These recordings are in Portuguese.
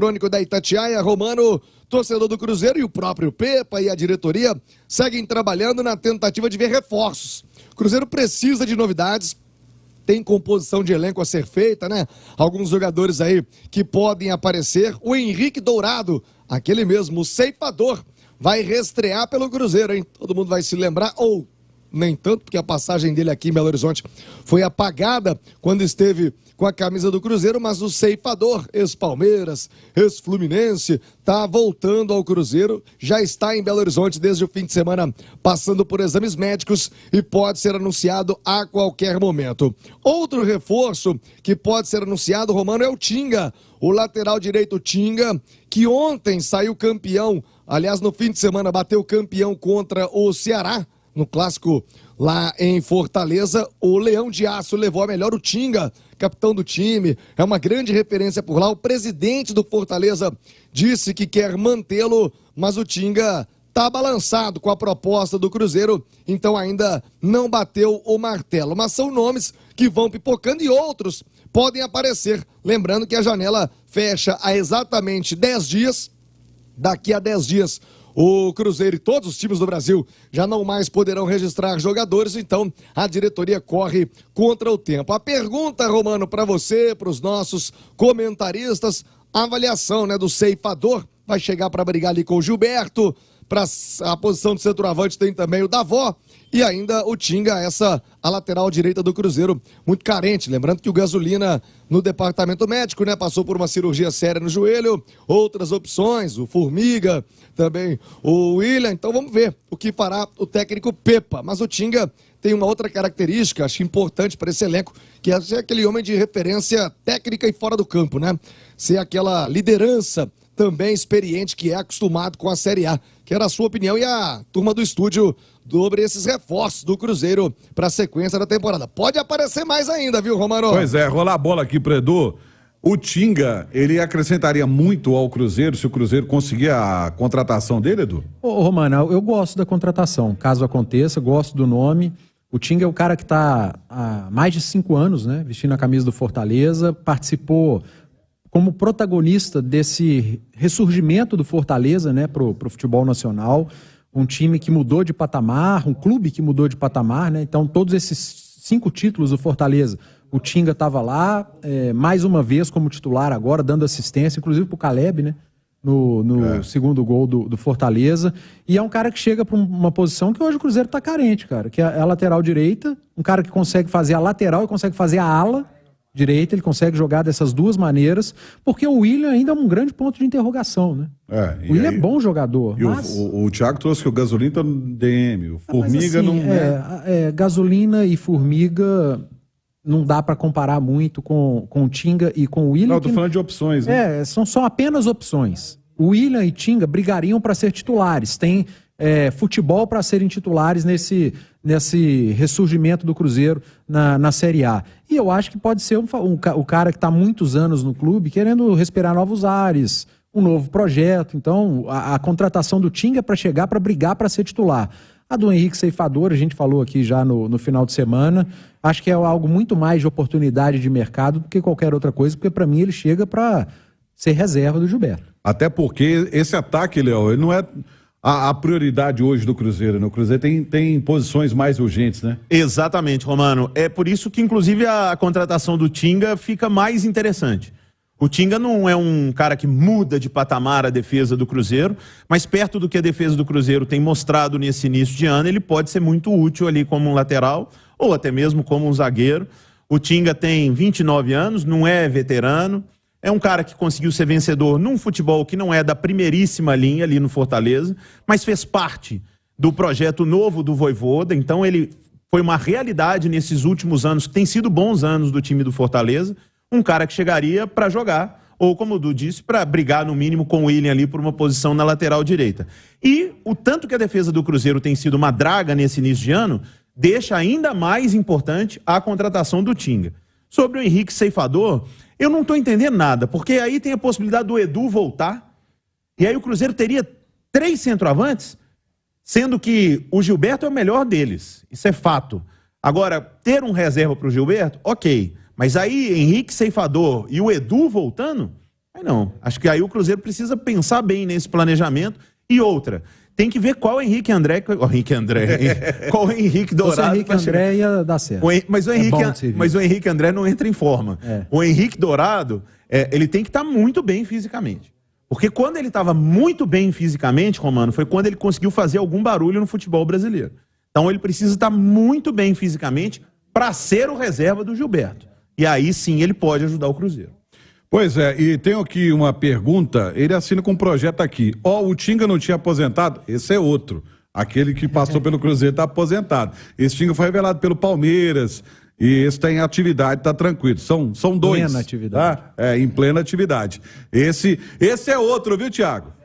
eletrônico da Itatiaia. Romano, torcedor do Cruzeiro, e o próprio Pepa e a diretoria seguem trabalhando na tentativa de ver reforços. O Cruzeiro precisa de novidades, tem composição de elenco a ser feita, né? Alguns jogadores aí que podem aparecer. O Henrique Dourado, aquele mesmo, o ceifador, vai reestrear pelo Cruzeiro, hein? Todo mundo vai se lembrar, ou nem tanto, porque a passagem dele aqui em Belo Horizonte foi apagada quando esteve com a camisa do Cruzeiro, mas o ceifador, ex-Palmeiras, ex-Fluminense, tá voltando ao Cruzeiro, já está em Belo Horizonte desde o fim de semana, passando por exames médicos e pode ser anunciado a qualquer momento. Outro reforço que pode ser anunciado, Romano, é o Tinga, o lateral direito Tinga, que ontem saiu campeão, aliás, no fim de semana bateu campeão contra o Ceará, no clássico lá em Fortaleza. O Leão de Aço levou a melhor, o Tinga, capitão do time, é uma grande referência por lá. O presidente do Fortaleza disse que quer mantê-lo, mas o Tinga tá balançado com a proposta do Cruzeiro, então ainda não bateu o martelo. Mas são nomes que vão pipocando e outros podem aparecer. Lembrando que a janela fecha há exatamente 10 dias. Daqui a 10 dias o Cruzeiro e todos os times do Brasil já não mais poderão registrar jogadores, então a diretoria corre contra o tempo. A pergunta, Romano, para você, para os nossos comentaristas, a avaliação, né, do ceifador, vai chegar para brigar ali com o Gilberto, para a posição de centroavante tem também o Davó, e ainda o Tinga, a lateral direita do Cruzeiro, muito carente. Lembrando que o Gasolina, no departamento médico, né, passou por uma cirurgia séria no joelho. Outras opções, o Formiga, também o William. Então vamos ver o que fará o técnico Pepa. Mas o Tinga tem uma outra característica, acho importante para esse elenco, que é ser aquele homem de referência técnica e fora do campo, né? Ser aquela liderança também experiente que é acostumado com a Série A. Quero a sua opinião e a turma do estúdio sobre esses reforços do Cruzeiro para a sequência da temporada. Pode aparecer mais ainda, viu, Romano? Pois é, rolar a bola aqui pro Edu. O Tinga, ele acrescentaria muito ao Cruzeiro se o Cruzeiro conseguir a contratação dele, Edu? Ô, Romano, eu gosto da contratação, caso aconteça, gosto do nome. O Tinga é o cara que está há mais de 5 anos, né, vestindo a camisa do Fortaleza, participou como protagonista desse ressurgimento do Fortaleza, né, pro futebol nacional, um time que mudou de patamar, um clube que mudou de patamar, né, então todos esses 5 títulos do Fortaleza, o Tinga estava lá, mais uma vez como titular agora, dando assistência, inclusive pro Caleb, né, no segundo gol do Fortaleza, e é um cara que chega para uma posição que hoje o Cruzeiro tá carente, cara, que é a lateral direita, um cara que consegue fazer a lateral e consegue fazer a ala direita, ele consegue jogar dessas duas maneiras, porque o William ainda é um grande ponto de interrogação, né? O William é bom jogador, e mas... o Thiago trouxe que o Gasolina tá no DM, o Formiga assim, não... Gasolina e Formiga não dá para comparar muito com o Tinga e com o William. Não, eu tô falando de opções, né? São apenas opções. O William e Tinga brigariam para ser titulares, tem futebol para serem titulares nesse ressurgimento do Cruzeiro na Série A. E eu acho que pode ser o cara que está há muitos anos no clube, querendo respirar novos ares, um novo projeto. Então, a contratação do Tinga é para chegar, para brigar, para ser titular. A do Henrique Ceifador, a gente falou aqui já no final de semana, acho que é algo muito mais de oportunidade de mercado do que qualquer outra coisa, porque para mim ele chega para ser reserva do Gilberto. Até porque esse ataque, Léo, ele não é a prioridade hoje do Cruzeiro, né? O Cruzeiro tem posições mais urgentes, né? Exatamente, Romano. É por isso que, inclusive, a contratação do Tinga fica mais interessante. O Tinga não é um cara que muda de patamar a defesa do Cruzeiro, mas perto do que a defesa do Cruzeiro tem mostrado nesse início de ano, ele pode ser muito útil ali como um lateral ou até mesmo como um zagueiro. O Tinga tem 29 anos, não é veterano, é um cara que conseguiu ser vencedor num futebol que não é da primeiríssima linha ali no Fortaleza, mas fez parte do projeto novo do Vojvoda, então ele foi uma realidade nesses últimos anos, que tem sido bons anos do time do Fortaleza, um cara que chegaria para jogar, ou como o Du disse, para brigar no mínimo com o William ali por uma posição na lateral direita. E o tanto que a defesa do Cruzeiro tem sido uma draga nesse início de ano, deixa ainda mais importante a contratação do Tinga. Sobre o Henrique Ceifador, eu não estou entendendo nada, porque aí tem a possibilidade do Edu voltar, e aí o Cruzeiro teria 3 centroavantes, sendo que o Gilberto é o melhor deles, isso é fato. Agora, ter um reserva para o Gilberto, ok, mas aí Henrique Ceifador e o Edu voltando, Aí não. Acho que aí o Cruzeiro precisa pensar bem nesse planejamento. E outra, tem que ver qual Henrique André... qual o Henrique Dourado... Se o Henrique André ia dar certo. Mas o Henrique André não entra em forma. O Henrique Dourado, ele tem que estar muito bem fisicamente. Porque quando ele estava muito bem fisicamente, Romano, foi quando ele conseguiu fazer algum barulho no futebol brasileiro. Então ele precisa estar muito bem fisicamente para ser o reserva do Gilberto. E aí sim ele pode ajudar o Cruzeiro. Pois é, e tenho aqui uma pergunta, ele assina com um projeto aqui. O Tinga não tinha aposentado? Esse é outro. Aquele que passou pelo Cruzeiro está aposentado. Esse Tinga foi revelado pelo Palmeiras e esse está em atividade, está tranquilo. São dois. Plena atividade. Tá? Em plena atividade. Esse é outro, viu, Thiago?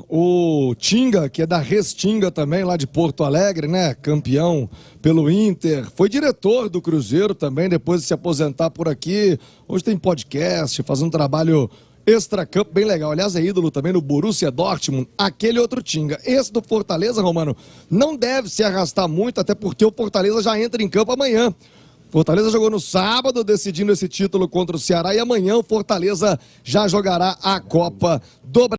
O Tinga, que é da Restinga também, lá de Porto Alegre, né? Campeão pelo Inter. Foi diretor do Cruzeiro também, depois de se aposentar por aqui. Hoje tem podcast, faz um trabalho extracampo bem legal. Aliás, é ídolo também no Borussia Dortmund. Aquele outro Tinga. Esse do Fortaleza, Romano, não deve se arrastar muito, até porque o Fortaleza já entra em campo amanhã. Fortaleza jogou no sábado, decidindo esse título contra o Ceará, e amanhã o Fortaleza já jogará a Copa do Brasil.